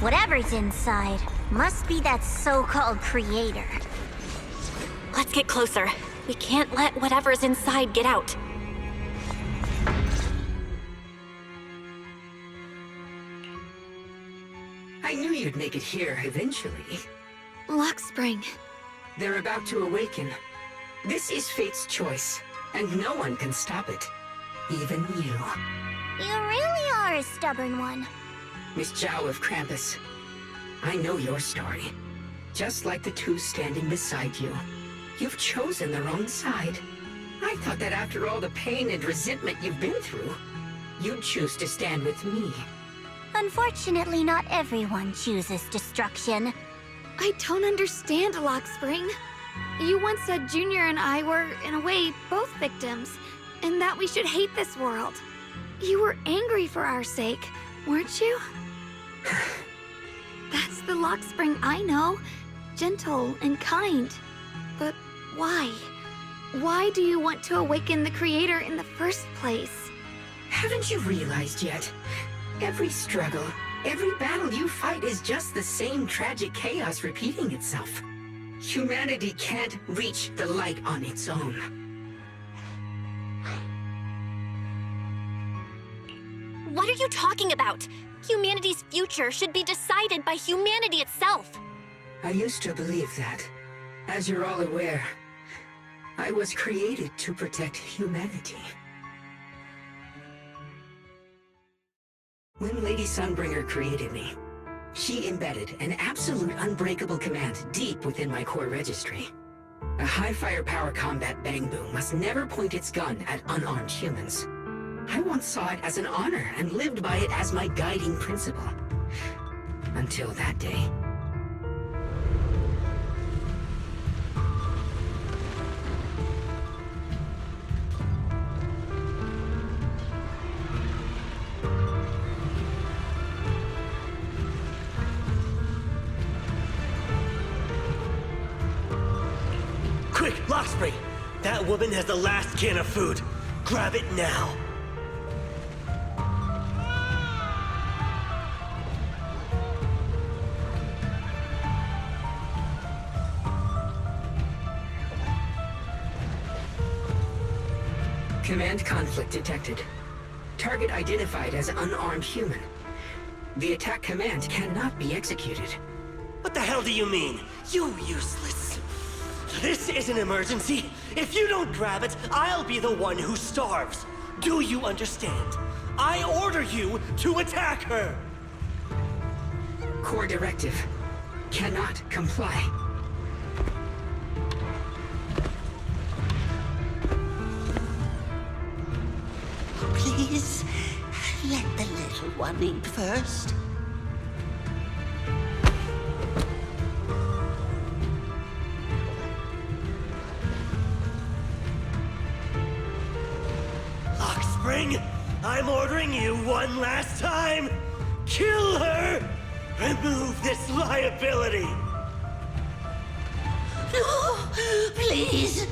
Whatever's inside must be that so-called creator. Let's get closer. We can't let whatever's inside get out. I knew you'd make it here eventually. Luxspring. They're about to awaken. This is fate's choice, and no one can stop it. Even you. You really are a stubborn one. Miss Zhao of Krampus. I know your story. Just like the two standing beside you. You've chosen the wrong side. I thought that after all the pain and resentment you've been through, you'd choose to stand with me. Unfortunately, not everyone chooses destruction. I don't understand, Luxspring. You once said Junior and I were, in a way, both victims, and that we should hate this world. You were angry for our sake, weren't you? That's the Luxspring I know. Gentle and kind. But why? Why do you want to awaken the Creator in the first place? Haven't you realized yet? Every struggle, every battle you fight is just the same tragic chaos repeating itself. Humanity can't reach the light on its own. What are you talking about? Humanity's future should be decided by humanity itself. I used to believe that. As you're all aware, I was created to protect humanity. When Lady Sunbringer created me, she embedded an absolute unbreakable command deep within my core registry. A high firepower combat bangboom must never point its gun at unarmed humans. I once saw it as an honor and lived by it as my guiding principle. Until that day. Quick, Luxspring! That woman has the last can of food. Grab it now. Command conflict detected. Target identified as unarmed human. The attack command cannot be executed. What the hell do you mean? You useless. This is an emergency. If you don't grab it, I'll be the one who starves. Do you understand? I order you to attack her. Core directive. Cannot comply. Please, let the little one eat first. Luxspring, I'm ordering you one last time. Kill her! Remove this liability! No, please,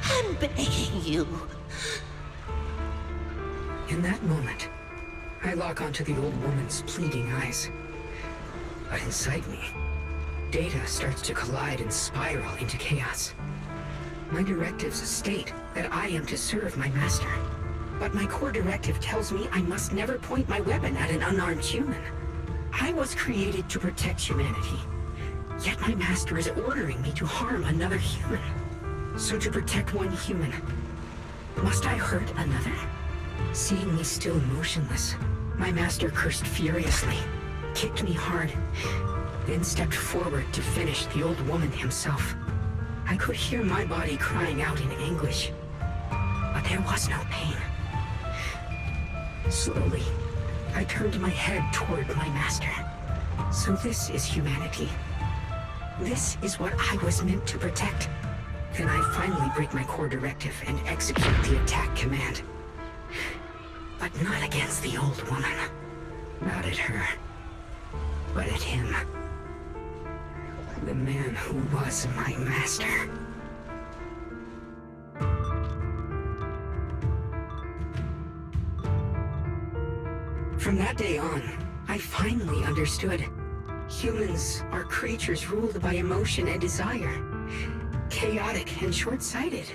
I'm begging you. In that moment, I lock onto the old woman's pleading eyes. But inside me, data starts to collide and spiral into chaos. My directives state that I am to serve my master. But my core directive tells me I must never point my weapon at an unarmed human. I was created to protect humanity. Yet my master is ordering me to harm another human. So to protect one human, must I hurt another? Seeing me still motionless, my master cursed furiously, kicked me hard, then stepped forward to finish the old woman himself. I could hear my body crying out in anguish, but there was no pain. Slowly, I turned my head toward my master. So this is humanity. This is what I was meant to protect. Then I finally break my core directive and execute the attack command. But not against the old woman. Not at her. But at him. The man who was my master. From that day on, I finally understood. Humans are creatures ruled by emotion and desire. Chaotic and short-sighted.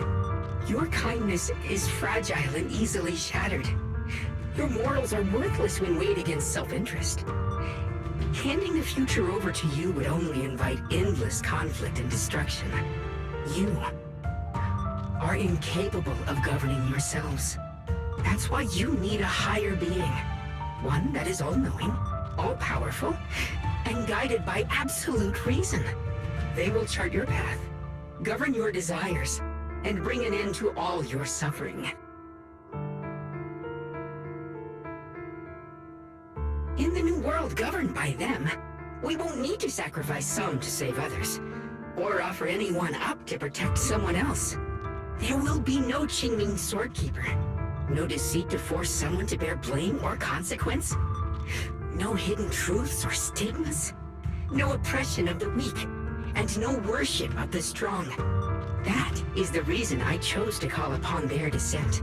Your kindness is fragile and easily shattered. Your morals are worthless when weighed against self-interest. Handing the future over to you would only invite endless conflict and destruction. You are incapable of governing yourselves. That's why you need a higher being. One that is all-knowing, all-powerful, and guided by absolute reason. They will chart your path, govern your desires, and bring an end to all your suffering. In the new world governed by them, we won't need to sacrifice some to save others, or offer anyone up to protect someone else. There will be no Qingming Swordkeeper, no deceit to force someone to bear blame or consequence, no hidden truths or stigmas, no oppression of the weak, and no worship of the strong. That is the reason I chose to call upon their descent.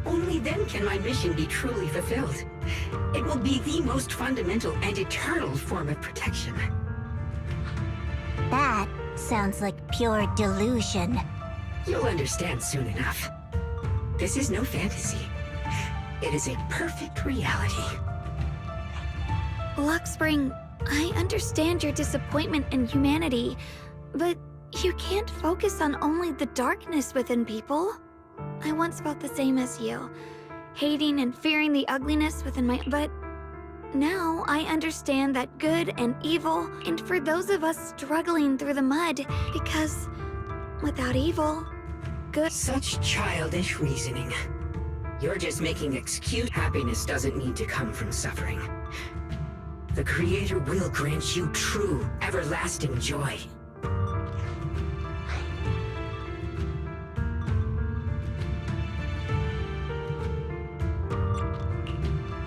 Only then can my mission be truly fulfilled. It will be the most fundamental and eternal form of protection. That sounds like pure delusion. You'll understand soon enough. This is no fantasy. It is a perfect reality. Luxspring, I understand your disappointment in humanity, but you can't focus on only the darkness within people. I once felt the same as you, hating and fearing the ugliness within but now I understand that good and evil, and for those of us struggling through the mud, because without evil, good... Such childish reasoning. You're just making excuse. Happiness doesn't need to come from suffering. The Creator will grant you true, everlasting joy.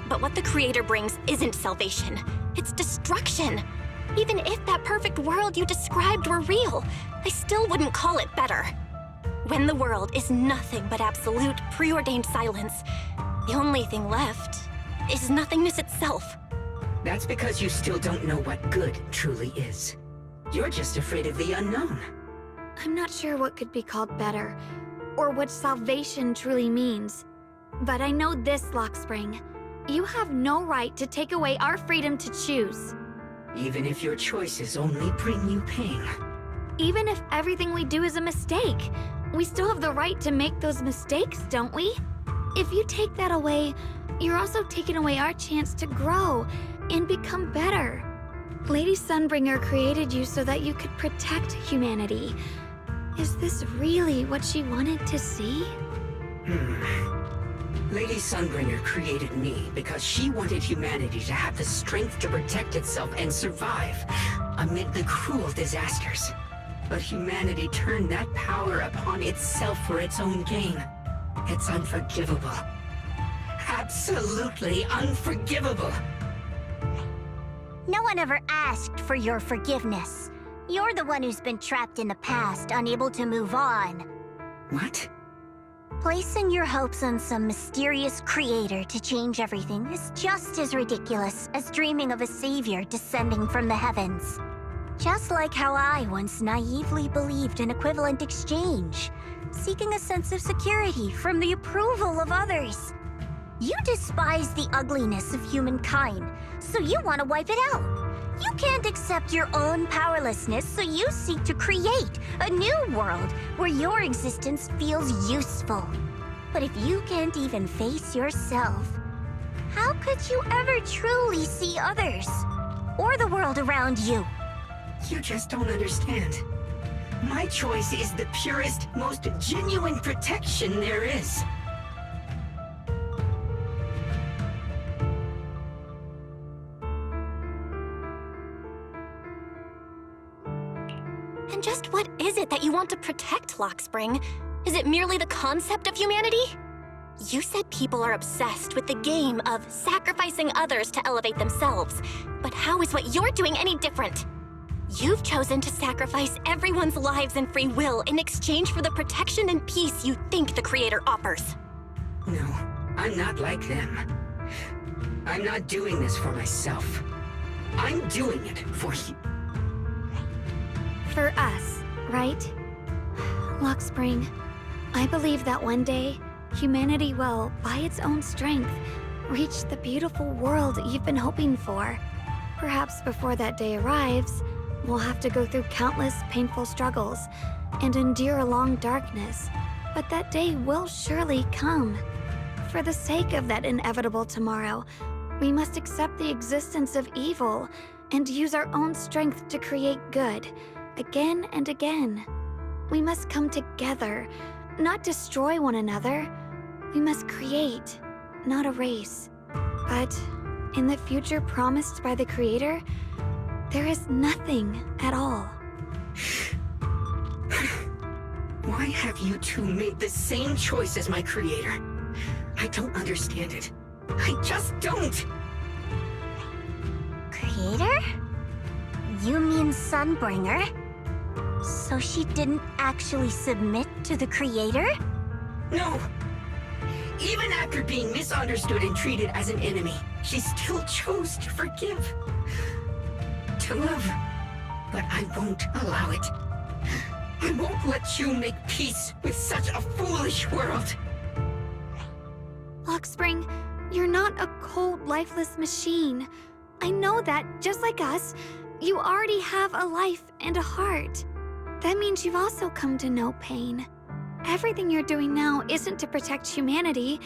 But what the Creator brings isn't salvation. It's destruction. Even if that perfect world you described were real, I still wouldn't call it better. When the world is nothing but absolute, preordained silence, the only thing left is nothingness itself. That's because you still don't know what good truly is. You're just afraid of the unknown. I'm not sure what could be called better, or what salvation truly means. But I know this, Luxspring. You have no right to take away our freedom to choose. Even if your choices only bring you pain. Even if everything we do is a mistake, we still have the right to make those mistakes, don't we? If you take that away, you're also taking away our chance to grow and become better. Lady Sunbringer created you so that you could protect humanity. Is this really what she wanted to see? Lady Sunbringer created me because she wanted humanity to have the strength to protect itself and survive amid the cruel disasters. But humanity turned that power upon itself for its own gain. It's unforgivable. Absolutely unforgivable. No one ever asked for your forgiveness. You're the one who's been trapped in the past, unable to move on. What? Placing your hopes on some mysterious creator to change everything is just as ridiculous as dreaming of a savior descending from the heavens. Just like how I once naively believed in equivalent exchange, seeking a sense of security from the approval of others. You despise the ugliness of humankind, so you want to wipe it out. You can't accept your own powerlessness, so you seek to create a new world where your existence feels useful. But if you can't even face yourself, how could you ever truly see others? Or the world around you? You just don't understand. My choice is the purest, most genuine protection there is. And just what is it that you want to protect, Luxspring? Is it merely the concept of humanity? You said people are obsessed with the game of sacrificing others to elevate themselves. But how is what you're doing any different? You've chosen to sacrifice everyone's lives and free will in exchange for the protection and peace you think the Creator offers. No, I'm not like them. I'm not doing this for myself. I'm doing it for you. For us, right? Luxspring, I believe that one day, humanity will, by its own strength, reach the beautiful world you've been hoping for. Perhaps before that day arrives, we'll have to go through countless painful struggles and endure a long darkness. But that day will surely come. For the sake of that inevitable tomorrow, we must accept the existence of evil and use our own strength to create good, again and again. We must come together, not destroy one another. We must create, not erase. But in the future promised by the Creator, there is nothing at all. Why have you two made the same choice as my Creator? I don't understand it. I just don't! Creator? You mean Sunbringer? So she didn't actually submit to the Creator? No! Even after being misunderstood and treated as an enemy, she still chose to forgive. To love. But I won't allow it. I won't let you make peace with such a foolish world. Luxspring, you're not a cold, lifeless machine. I know that, just like us, you already have a life and a heart. That means you've also come to know pain. Everything you're doing now isn't to protect humanity.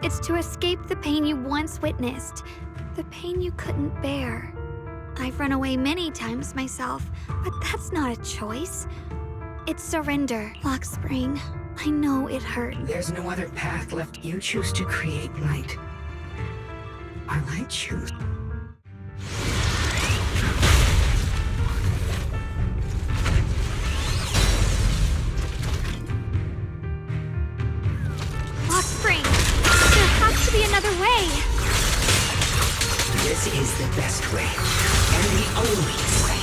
It's to escape the pain you once witnessed. The pain you couldn't bear. I've run away many times myself, but that's not a choice. It's surrender, Luxspring. I know it hurt. There's no other path left. You choose to create light. While I choose... Luxspring! There has to be another way! This is the best way. And the only way.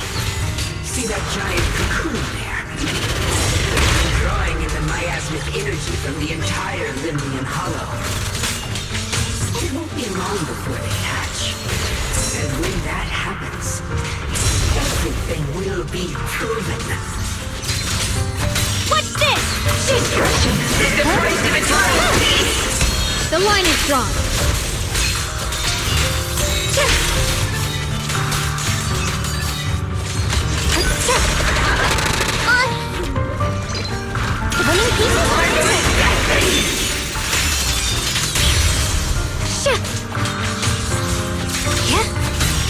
See that giant cocoon there? I'm drawing in the miasmic energy from the entire Limnian Hollow. It won't be long before they hatch. And when that happens, everything will be proven. What's this? Destruction is the price of eternal peace! The line is drawn. Winning pieces are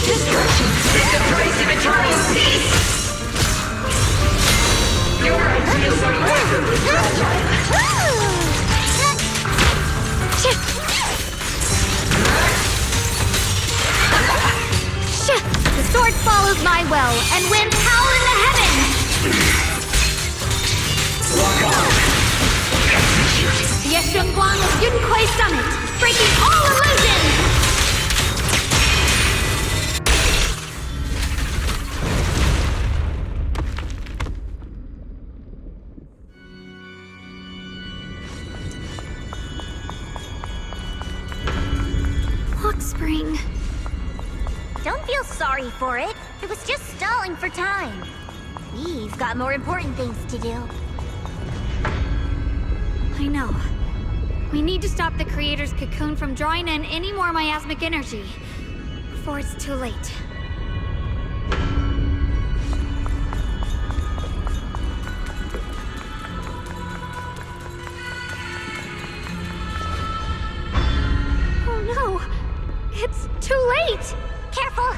Destruction is the price of eternal peace! Your ideals are lazily fragile. The sword follows my will and wins power in the heavens! Walk on! Yeshunguang of Yunkuei Summit, breaking all illusions! Luxspring. Don't feel sorry for it. It was just stalling for time. We've got more important things to do. I know. We need to stop the Creator's cocoon from drawing in any more miasmic energy before it's too late. Oh no! It's too late! Careful!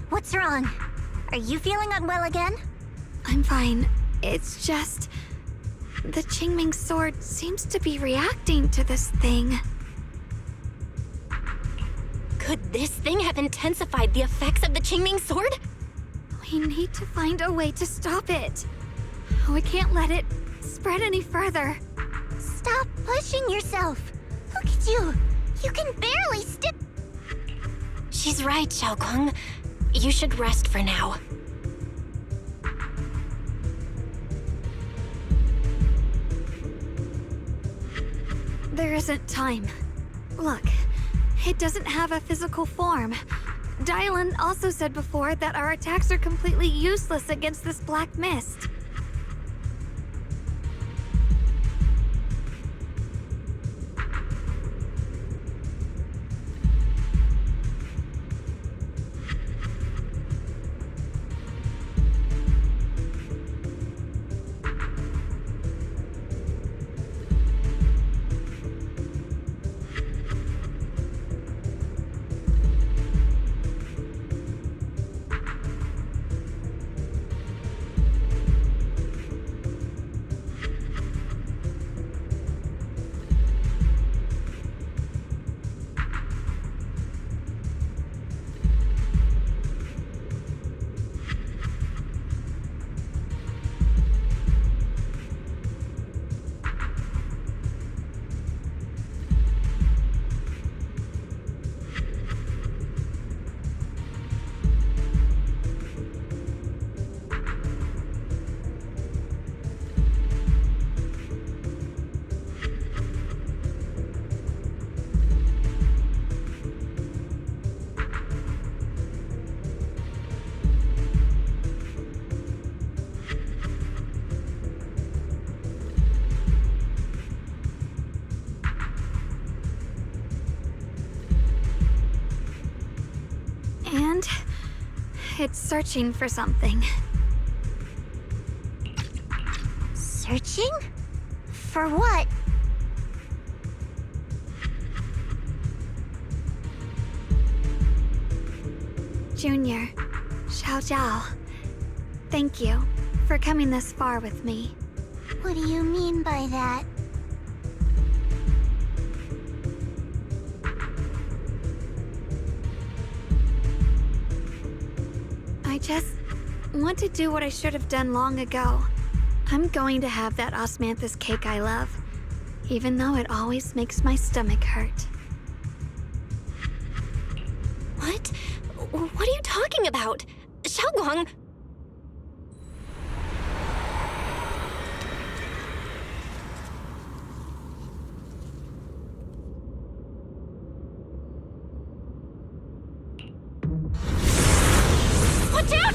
What's wrong? Are you feeling unwell again? I'm fine. It's just... the Qingming sword seems to be reacting to this thing. Could this thing have intensified the effects of the Qingming sword? We need to find a way to stop it. We can't let it spread any further. Stop pushing yourself. Look at you. You can barely stick. She's right, Xiaoguang. You should rest for now. There isn't time. Look, it doesn't have a physical form. Dylan also said before that our attacks are completely useless against this black mist. And it's searching for something. Searching? For what? Junior, Xiao Zhao, thank you for coming this far with me. What do you mean by that? I just want to do what I should have done long ago. I'm going to have that osmanthus cake I love, even though it always makes my stomach hurt. What? What are you talking about? Xiaoguang! Watch out!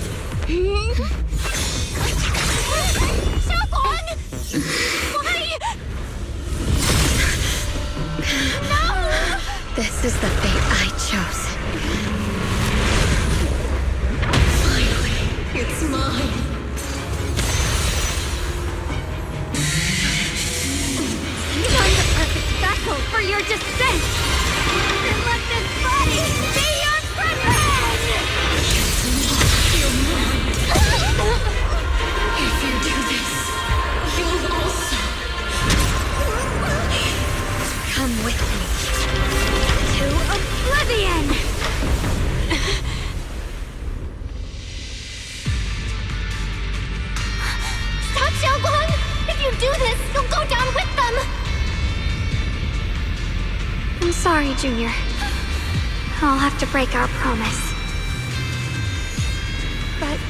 Xiaoguang! Why? No! This is the fate I chose. It's mine. Find the perfect vessel for your descent! And let this body be your prison! If you do this, you'll also Come with me to oblivion! Stop, Xiaoguang! If you do this, you'll go down with them! I'm sorry, Junior. I'll have to break our promise. But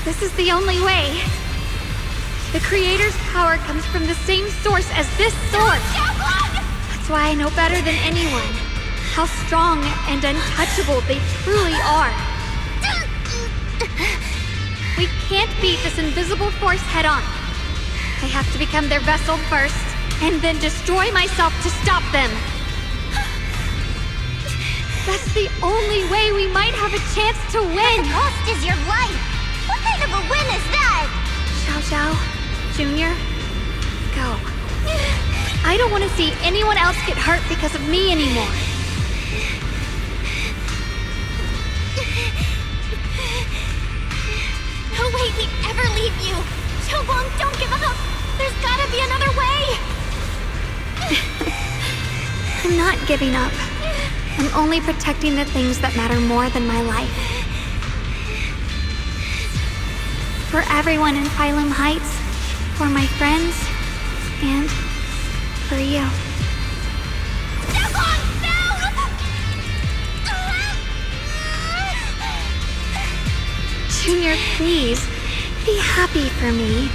this is the only way. The Creator's power comes from the same source as this sword. That's why I know better than anyone how strong and untouchable they truly are. We can't beat this invisible force head-on. I have to become their vessel first, and then destroy myself to stop them. That's the only way we might have a chance to win. The cost is your life! What kind of a win is that? Xiao Zhao, Junior, go. I don't want to see anyone else get hurt because of me anymore. No way we'd ever leave you! Xiaoguang, don't give up! There's gotta be another way! I'm not giving up. I'm only protecting the things that matter more than my life. For everyone in Phylum Heights, for my friends, and for you. Xiaoguang, no! Junior, please, be happy for me.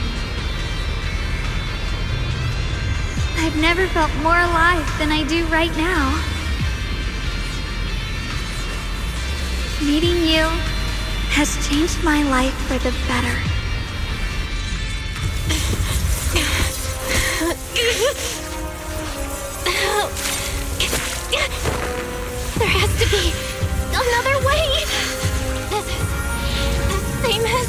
I've never felt more alive than I do right now. Meeting you has changed my life for the better. There has to be another way. This is the same as...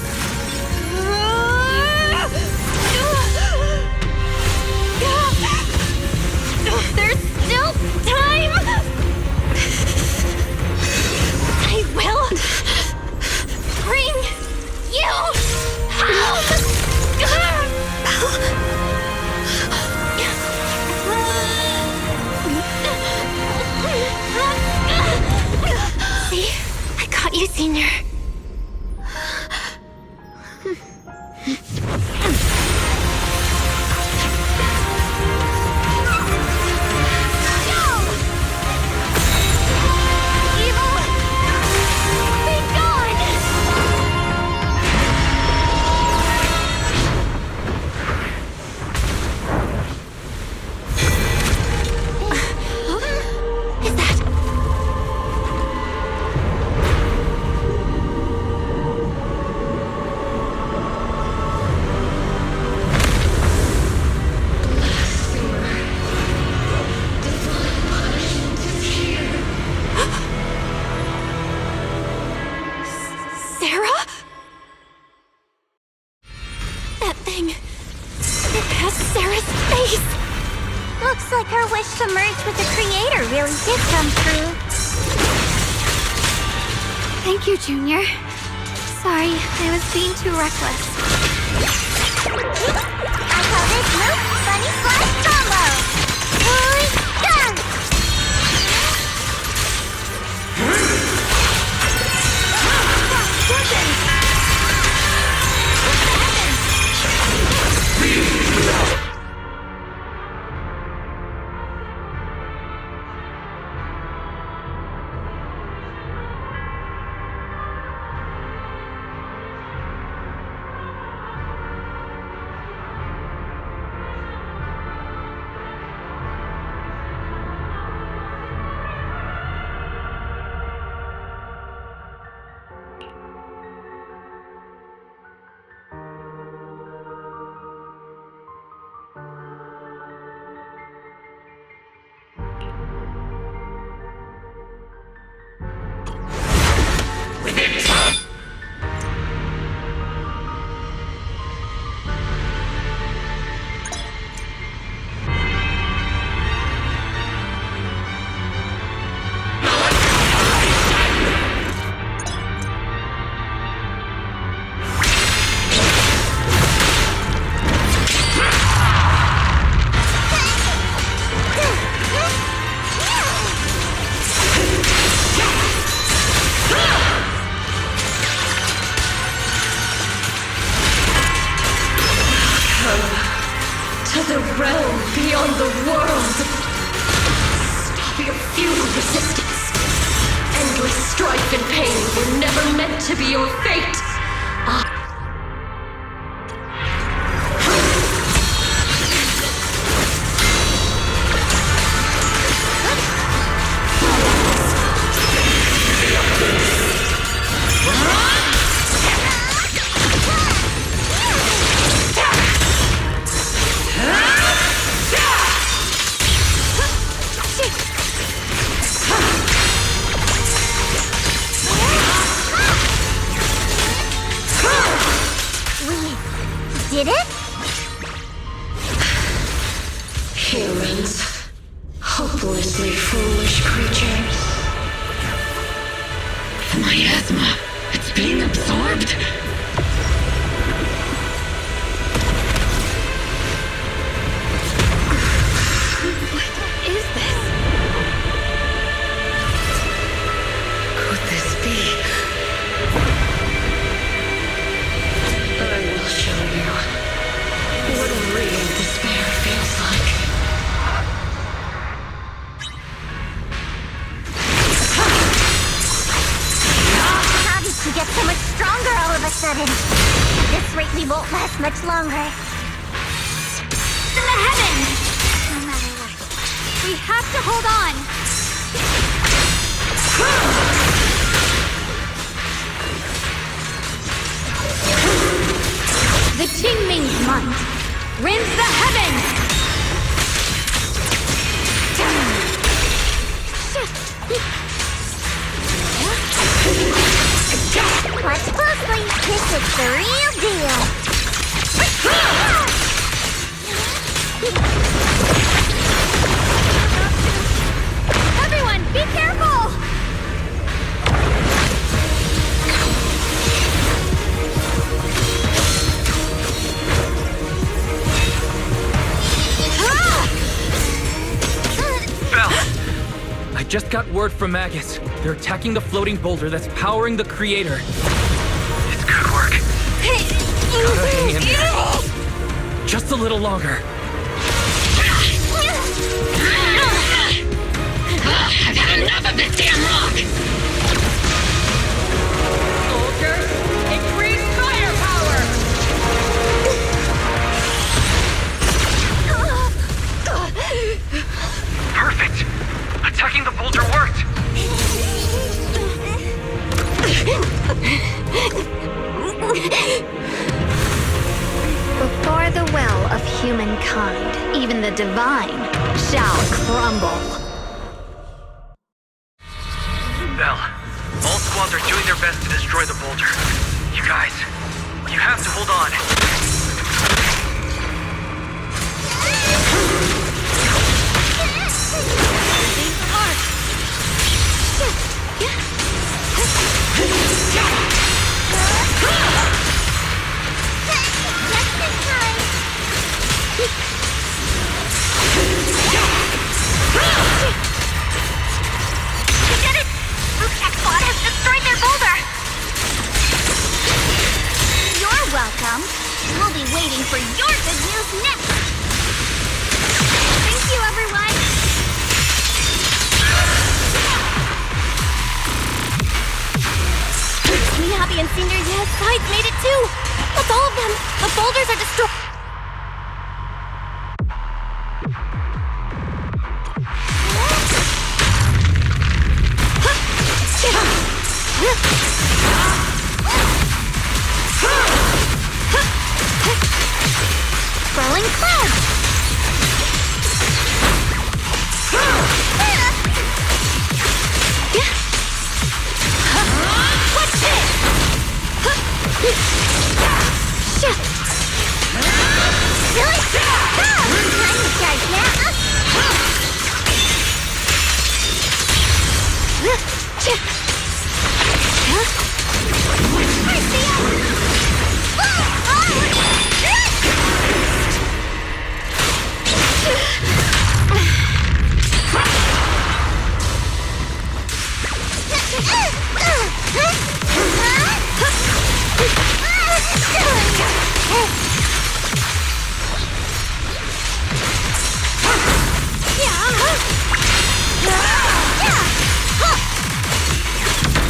There's still time! I will bring you home! See? I got you, Senior. Looks like her wish to merge with the Creator really did come true. Thank you, Junior. Sorry, I was being too reckless. I call this move Bunny Slide Combo! Done! To the realm beyond the world. Stop your futile resistance. Endless strife and pain were never meant to be your fate. Did it? Humans. Hopelessly foolish creatures. Miasma. It's being absorbed. What is this? Could this be? I will show you what real despair feels like. How did she get so much stronger all of a sudden? At this rate, we won't last much longer. In the heavens! We have to hold on! The Qingming's might rends the heavens! Watch closely. This is the real deal. Everyone, be careful! Belle! I just got word from Magus. They're attacking the floating boulder that's powering the creator. It's good work. Gotta hang in there. Just a little longer. I've had enough of this damn rock! Soldiers, increase firepower! Perfect! Attacking the boulder worked! Before the well of humankind, even the divine shall crumble. Belle, all squads are doing their best to destroy the boulder. You guys, you have to hold on. You're welcome. We'll be waiting for your good news next. Thank you, everyone. Miyabi and Senior Yes Sides made it too! That's all of them! The boulders are destroyed! Swirling clouds. What's this? Really? Tiny guys now. I see him.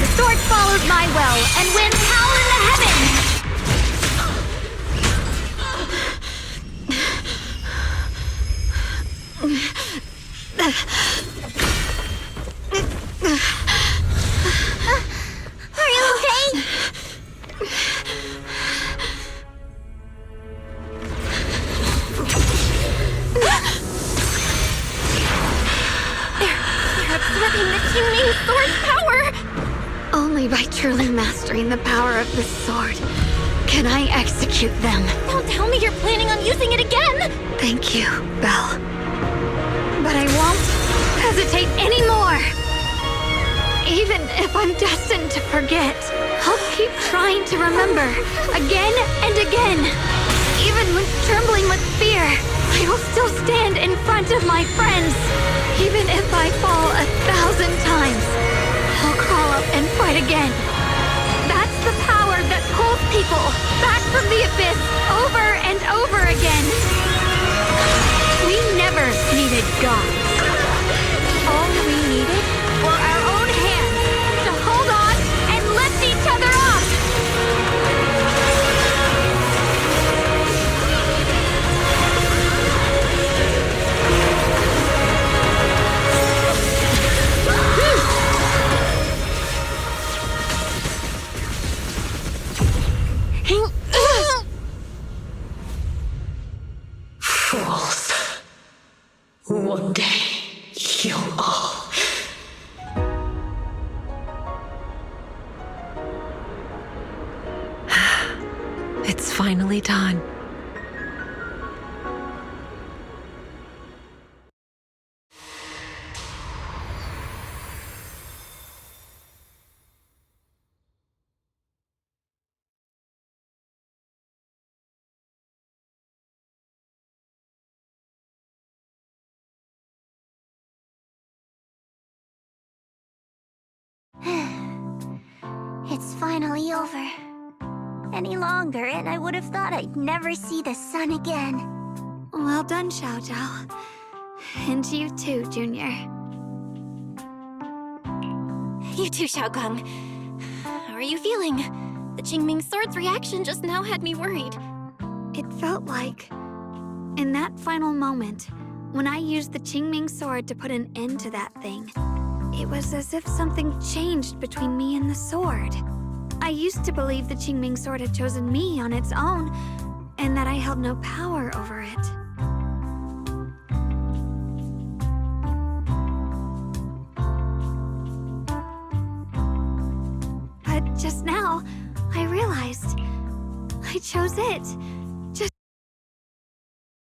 The sword follows my well and wins power in the heavens! Are you okay? They're absorbing the Qingming sword's power! Only by truly mastering the power of this sword can I execute them. Don't tell me you're planning on using it again! Thank you, Belle. But I won't hesitate anymore. Even if I'm destined to forget, I'll keep trying to remember again and again. Even when trembling with fear, I will still stand in front of my friends. Even if I fall 1,000 times, I'll crawl up and fight again. That's the power that pulls people back from the abyss over and over again. We never needed gods. All we needed were our own hands to hold on and lift each other up. Fools. One day, you'll all... It's finally done. It's finally over. Any longer, and I would have thought I'd never see the sun again. Well done, Xiao Zhao. And you too, Junior. You too, Xiaogang. How are you feeling? The Qingming Sword's reaction just now had me worried. It felt like, in that final moment, when I used the Qingming Sword to put an end to that thing, it was as if something changed between me and the sword. I used to believe the Qingming Sword had chosen me on its own, and that I held no power over it. But just now, I realized I chose it.